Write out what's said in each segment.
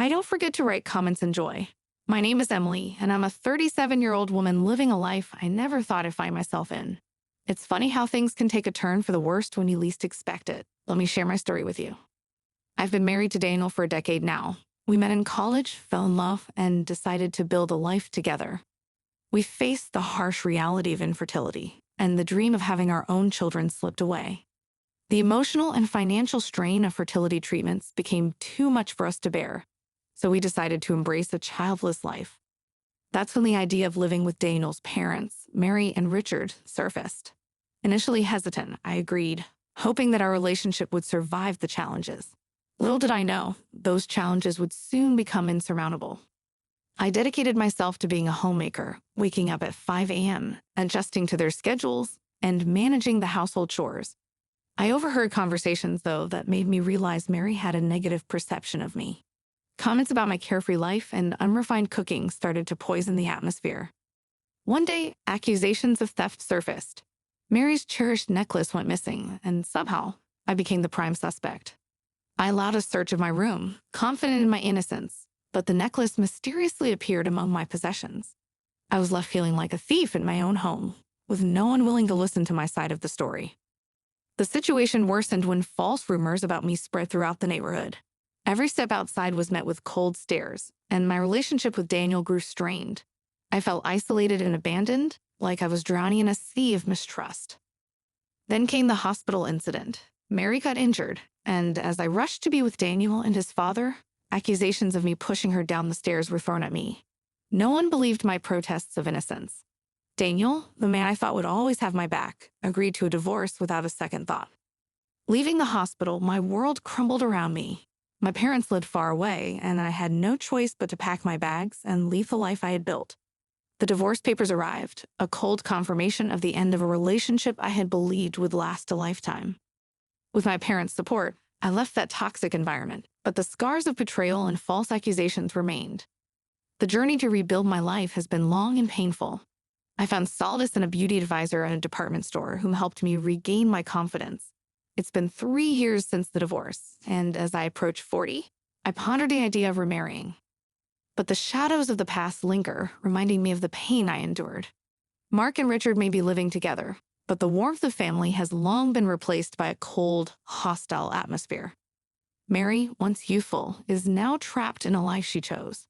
I don't forget to write comments and joy. My name is Emily, and I'm a 37-year-old woman living a life I never thought I'd find myself in. It's funny how things can take a turn for the worst when you least expect it. Let me share my story with you. I've been married to Daniel for a decade now. We met in college, fell in love, and decided to build a life together. We faced the harsh reality of infertility, and the dream of having our own children slipped away. The emotional and financial strain of fertility treatments became too much for us to bear, so we decided to embrace a childless life. That's when the idea of living with Daniel's parents, Mary and Richard, surfaced. Initially hesitant, I agreed, hoping that our relationship would survive the challenges. Little did I know, those challenges would soon become insurmountable. I dedicated myself to being a homemaker, waking up at 5 a.m., adjusting to their schedules, and managing the household chores. I overheard conversations, though, that made me realize Mary had a negative perception of me. Comments about my carefree life and unrefined cooking started to poison the atmosphere. One day, accusations of theft surfaced. Mary's cherished necklace went missing, and somehow, I became the prime suspect. I allowed a search of my room, confident in my innocence, but the necklace mysteriously appeared among my possessions. I was left feeling like a thief in my own home, with no one willing to listen to my side of the story. The situation worsened when false rumors about me spread throughout the neighborhood. Every step outside was met with cold stares, and my relationship with Daniel grew strained. I felt isolated and abandoned, like I was drowning in a sea of mistrust. Then came the hospital incident. Mary got injured, and as I rushed to be with Daniel and his father, accusations of me pushing her down the stairs were thrown at me. No one believed my protests of innocence. Daniel, the man I thought would always have my back, agreed to a divorce without a second thought. Leaving the hospital, my world crumbled around me. My parents lived far away, and I had no choice but to pack my bags and leave the life I had built. The divorce papers arrived, a cold confirmation of the end of a relationship I had believed would last a lifetime. With my parents' support, I left that toxic environment, but the scars of betrayal and false accusations remained. The journey to rebuild my life has been long and painful. I found solace in a beauty advisor at a department store whom helped me regain my confidence. It's been 3 years since the divorce, and as I approach 40, I pondered the idea of remarrying. But the shadows of the past linger, reminding me of the pain I endured. Mark and Richard may be living together, but the warmth of family has long been replaced by a cold, hostile atmosphere. Mary, once youthful, is now trapped in a life she chose.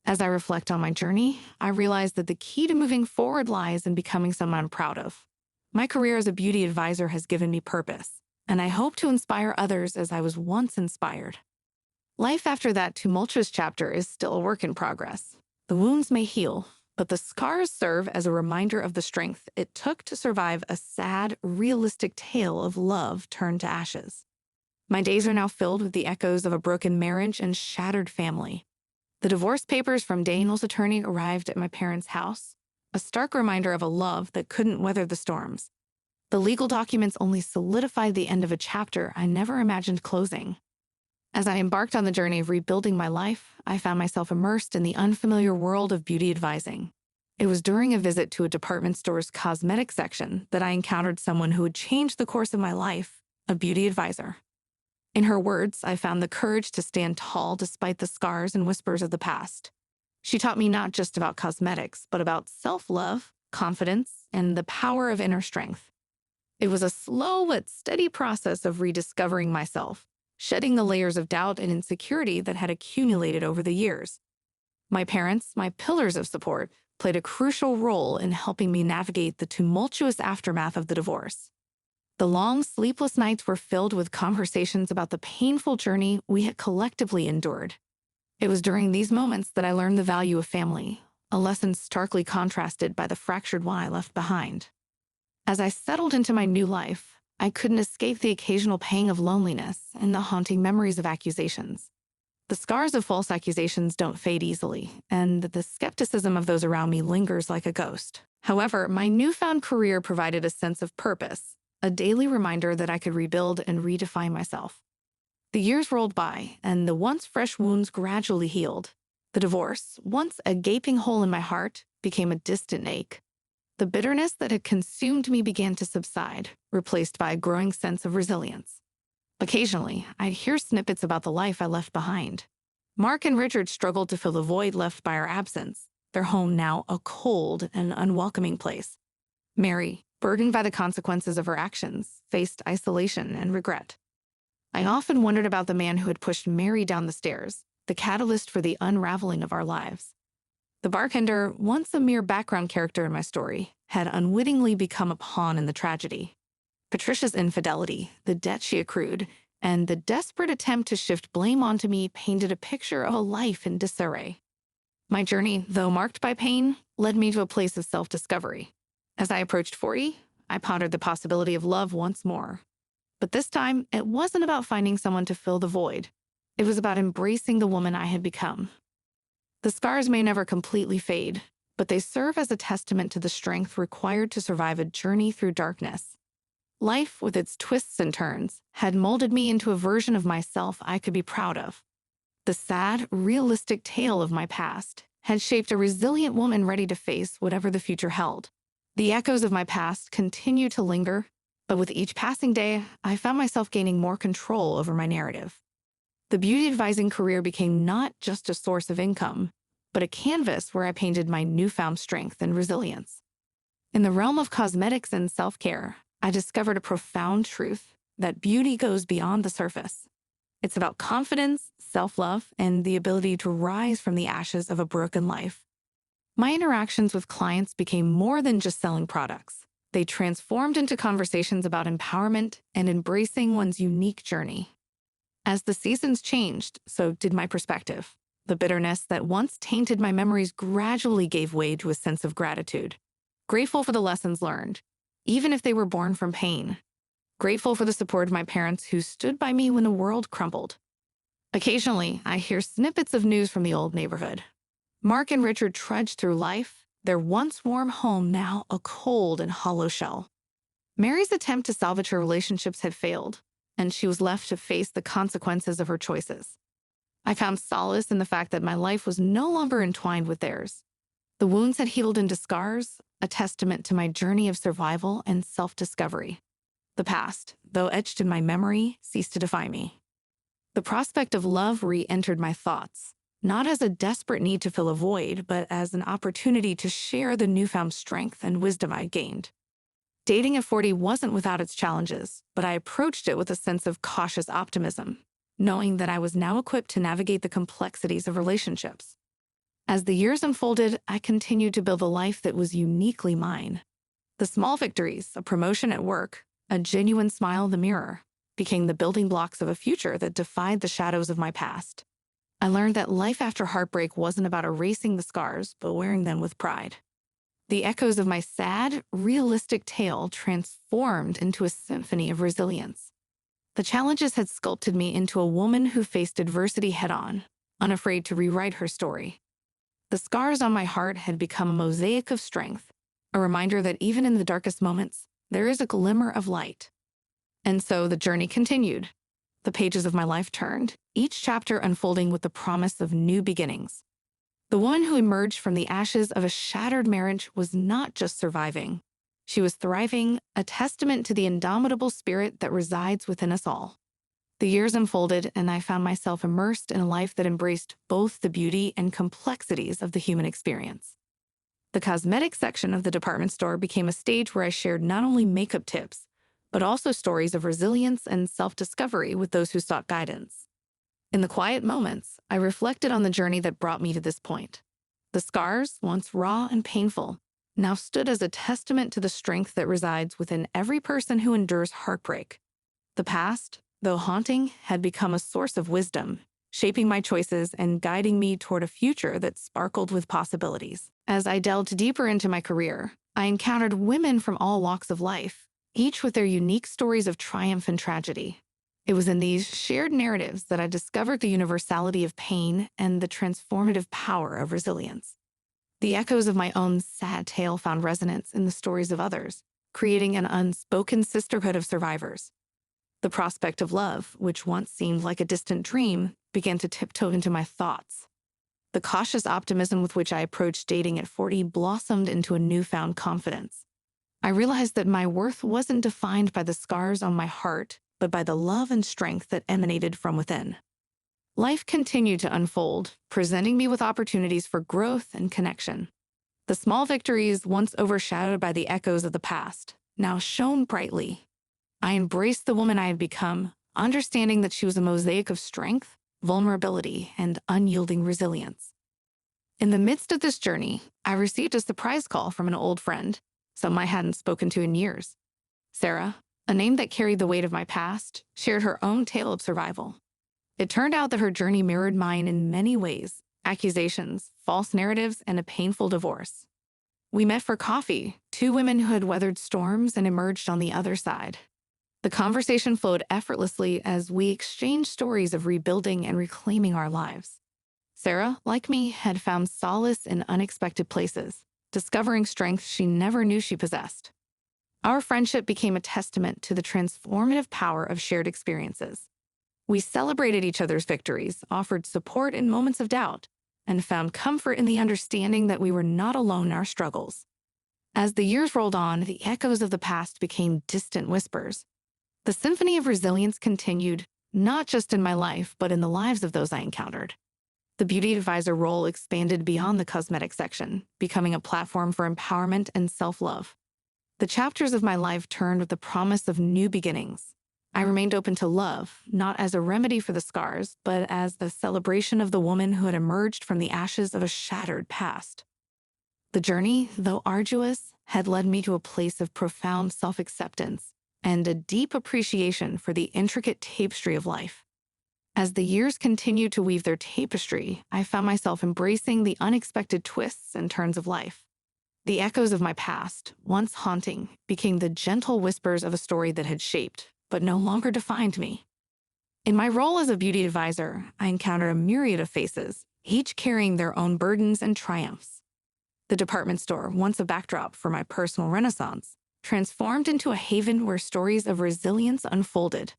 As I reflect on my journey, I realize that the key to moving forward lies in becoming someone I'm proud of. My career as a beauty advisor has given me purpose, and I hope to inspire others as I was once inspired. Life after that tumultuous chapter is still a work in progress. The wounds may heal, but the scars serve as a reminder of the strength it took to survive a sad, realistic tale of love turned to ashes. My days are now filled with the echoes of a broken marriage and shattered family. The divorce papers from Daniel's attorney arrived at my parents' house, a stark reminder of a love that couldn't weather the storms. The legal documents only solidified the end of a chapter I never imagined closing. As I embarked on the journey of rebuilding my life, I found myself immersed in the unfamiliar world of beauty advising. It was during a visit to a department store's cosmetic section that I encountered someone who would change the course of my life, a beauty advisor. In her words, I found the courage to stand tall despite the scars and whispers of the past. She taught me not just about cosmetics, but about self-love, confidence, and the power of inner strength. It was a slow but steady process of rediscovering myself, shedding the layers of doubt and insecurity that had accumulated over the years. My parents, my pillars of support, played a crucial role in helping me navigate the tumultuous aftermath of the divorce. The long, sleepless nights were filled with conversations about the painful journey we had collectively endured. It was during these moments that I learned the value of family, a lesson starkly contrasted by the fractured one I left behind. As I settled into my new life, I couldn't escape the occasional pang of loneliness and the haunting memories of accusations. The scars of false accusations don't fade easily, and the skepticism of those around me lingers like a ghost. However, my newfound career provided a sense of purpose, a daily reminder that I could rebuild and redefine myself. The years rolled by, and the once fresh wounds gradually healed. The divorce, once a gaping hole in my heart, became a distant ache. The bitterness that had consumed me began to subside, replaced by a growing sense of resilience. Occasionally, I'd hear snippets about the life I left behind. Mark and Richard struggled to fill the void left by our absence, their home now a cold and unwelcoming place. Mary, burdened by the consequences of her actions, faced isolation and regret. I often wondered about the man who had pushed Mary down the stairs, the catalyst for the unraveling of our lives. The bartender, once a mere background character in my story, had unwittingly become a pawn in the tragedy. Patricia's infidelity, the debt she accrued, and the desperate attempt to shift blame onto me painted a picture of a life in disarray. My journey, though marked by pain, led me to a place of self-discovery. As I approached 40, I pondered the possibility of love once more. But this time, it wasn't about finding someone to fill the void. It was about embracing the woman I had become. The scars may never completely fade, but they serve as a testament to the strength required to survive a journey through darkness. Life, with its twists and turns, had molded me into a version of myself I could be proud of. The sad, realistic tale of my past had shaped a resilient woman ready to face whatever the future held. The echoes of my past continue to linger, but with each passing day, I found myself gaining more control over my narrative. The beauty advising career became not just a source of income, but a canvas where I painted my newfound strength and resilience. In the realm of cosmetics and self-care, I discovered a profound truth that beauty goes beyond the surface. It's about confidence, self-love, and the ability to rise from the ashes of a broken life. My interactions with clients became more than just selling products. They transformed into conversations about empowerment and embracing one's unique journey. As the seasons changed, so did my perspective. The bitterness that once tainted my memories gradually gave way to a sense of gratitude. Grateful for the lessons learned, even if they were born from pain. Grateful for the support of my parents who stood by me when the world crumbled. Occasionally, I hear snippets of news from the old neighborhood. Mark and Richard trudged through life, their once warm home now a cold and hollow shell. Mary's attempt to salvage her relationships had failed, and she was left to face the consequences of her choices. I found solace in the fact that my life was no longer entwined with theirs. The wounds had healed into scars, a testament to my journey of survival and self-discovery. The past, though etched in my memory, ceased to define me. The prospect of love re-entered my thoughts, not as a desperate need to fill a void, but as an opportunity to share the newfound strength and wisdom I'd gained. Dating at 40 wasn't without its challenges, but I approached it with a sense of cautious optimism, knowing that I was now equipped to navigate the complexities of relationships. As the years unfolded, I continued to build a life that was uniquely mine. The small victories, a promotion at work, a genuine smile in the mirror, became the building blocks of a future that defied the shadows of my past. I learned that life after heartbreak wasn't about erasing the scars, but wearing them with pride. The echoes of my sad, realistic tale transformed into a symphony of resilience. The challenges had sculpted me into a woman who faced adversity head-on, unafraid to rewrite her story. The scars on my heart had become a mosaic of strength, a reminder that even in the darkest moments, there is a glimmer of light. And so the journey continued. The pages of my life turned, each chapter unfolding with the promise of new beginnings. The woman who emerged from the ashes of a shattered marriage was not just surviving. She was thriving, a testament to the indomitable spirit that resides within us all. The years unfolded, and I found myself immersed in a life that embraced both the beauty and complexities of the human experience. The cosmetics section of the department store became a stage where I shared not only makeup tips, but also stories of resilience and self-discovery with those who sought guidance. In the quiet moments, I reflected on the journey that brought me to this point. The scars, once raw and painful, now stood as a testament to the strength that resides within every person who endures heartbreak. The past, though haunting, had become a source of wisdom, shaping my choices and guiding me toward a future that sparkled with possibilities. As I delved deeper into my career, I encountered women from all walks of life, each with their unique stories of triumph and tragedy. It was in these shared narratives that I discovered the universality of pain and the transformative power of resilience. The echoes of my own sad tale found resonance in the stories of others, creating an unspoken sisterhood of survivors. The prospect of love, which once seemed like a distant dream, began to tiptoe into my thoughts. The cautious optimism with which I approached dating at 40 blossomed into a newfound confidence. I realized that my worth wasn't defined by the scars on my heart, but by the love and strength that emanated from within. Life continued to unfold, presenting me with opportunities for growth and connection. The small victories, once overshadowed by the echoes of the past, now shone brightly. I embraced the woman I had become, understanding that she was a mosaic of strength, vulnerability, and unyielding resilience. In the midst of this journey, I received a surprise call from an old friend, someone I hadn't spoken to in years. Sarah, a name that carried the weight of my past, shared her own tale of survival. It turned out that her journey mirrored mine in many ways: accusations, false narratives, and a painful divorce. We met for coffee, two women who had weathered storms and emerged on the other side. The conversation flowed effortlessly as we exchanged stories of rebuilding and reclaiming our lives. Sarah, like me, had found solace in unexpected places, discovering strength she never knew she possessed. Our friendship became a testament to the transformative power of shared experiences. We celebrated each other's victories, offered support in moments of doubt, and found comfort in the understanding that we were not alone in our struggles. As the years rolled on, the echoes of the past became distant whispers. The symphony of resilience continued, not just in my life, but in the lives of those I encountered. The beauty advisor role expanded beyond the cosmetic section, becoming a platform for empowerment and self-love. The chapters of my life turned with the promise of new beginnings. I remained open to love, not as a remedy for the scars, but as the celebration of the woman who had emerged from the ashes of a shattered past. The journey, though arduous, had led me to a place of profound self-acceptance and a deep appreciation for the intricate tapestry of life. As the years continued to weave their tapestry, I found myself embracing the unexpected twists and turns of life. The echoes of my past, once haunting, became the gentle whispers of a story that had shaped, but no longer defined me. In my role as a beauty advisor, I encountered a myriad of faces, each carrying their own burdens and triumphs. The department store, once a backdrop for my personal renaissance, transformed into a haven where stories of resilience unfolded.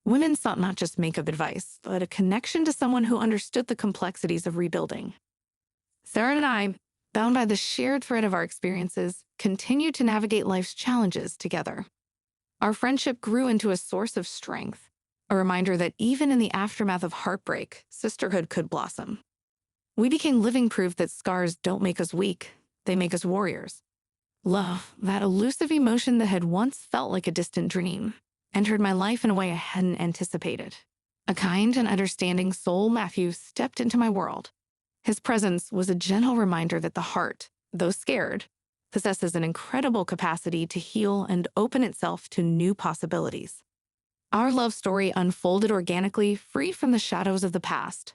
Women sought not just makeup advice, but a connection to someone who understood the complexities of rebuilding. Sarah and I, bound by the shared thread of our experiences, continued to navigate life's challenges together. Our friendship grew into a source of strength, a reminder that even in the aftermath of heartbreak, sisterhood could blossom. We became living proof that scars don't make us weak, they make us warriors. Love, that elusive emotion that had once felt like a distant dream, entered my life in a way I hadn't anticipated. A kind and understanding soul, Matthew, stepped into my world. His presence was a gentle reminder that the heart, though scared, possesses an incredible capacity to heal and open itself to new possibilities. Our love story unfolded organically, free from the shadows of the past.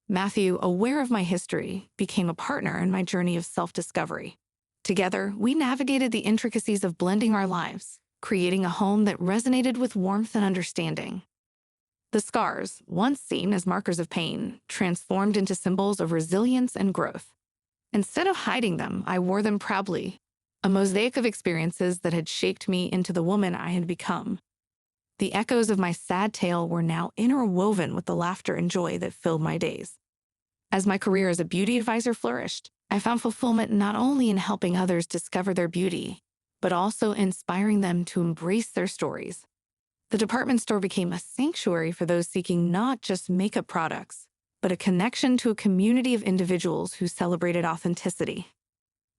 Matthew, aware of my history, became a partner in my journey of self-discovery. Together, we navigated the intricacies of blending our lives, creating a home that resonated with warmth and understanding. The scars, once seen as markers of pain, transformed into symbols of resilience and growth. Instead of hiding them, I wore them proudly, a mosaic of experiences that had shaped me into the woman I had become. The echoes of my sad tale were now interwoven with the laughter and joy that filled my days. As my career as a beauty advisor flourished, I found fulfillment not only in helping others discover their beauty, but also inspiring them to embrace their stories. The department store became a sanctuary for those seeking not just makeup products, but a connection to a community of individuals who celebrated authenticity.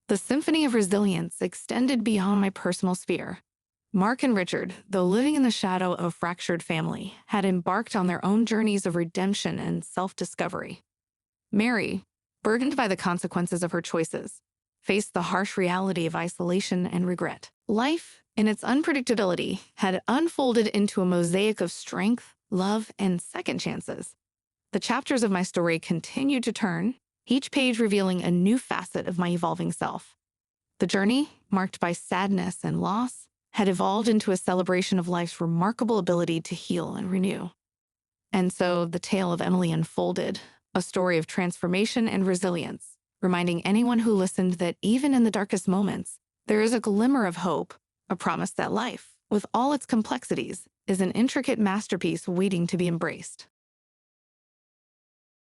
The symphony of resilience extended beyond my personal sphere. Mark and Richard, though living in the shadow of a fractured family, had embarked on their own journeys of redemption and self-discovery. Mary, burdened by the consequences of her choices, faced the harsh reality of isolation and regret. Life, in its unpredictability, had unfolded into a mosaic of strength, love, and second chances. The chapters of my story continued to turn, each page revealing a new facet of my evolving self. The journey, marked by sadness and loss, had evolved into a celebration of life's remarkable ability to heal and renew. And so the tale of Emily unfolded, a story of transformation and resilience, reminding anyone who listened that even in the darkest moments, there is a glimmer of hope, a promise that life, with all its complexities, is an intricate masterpiece waiting to be embraced.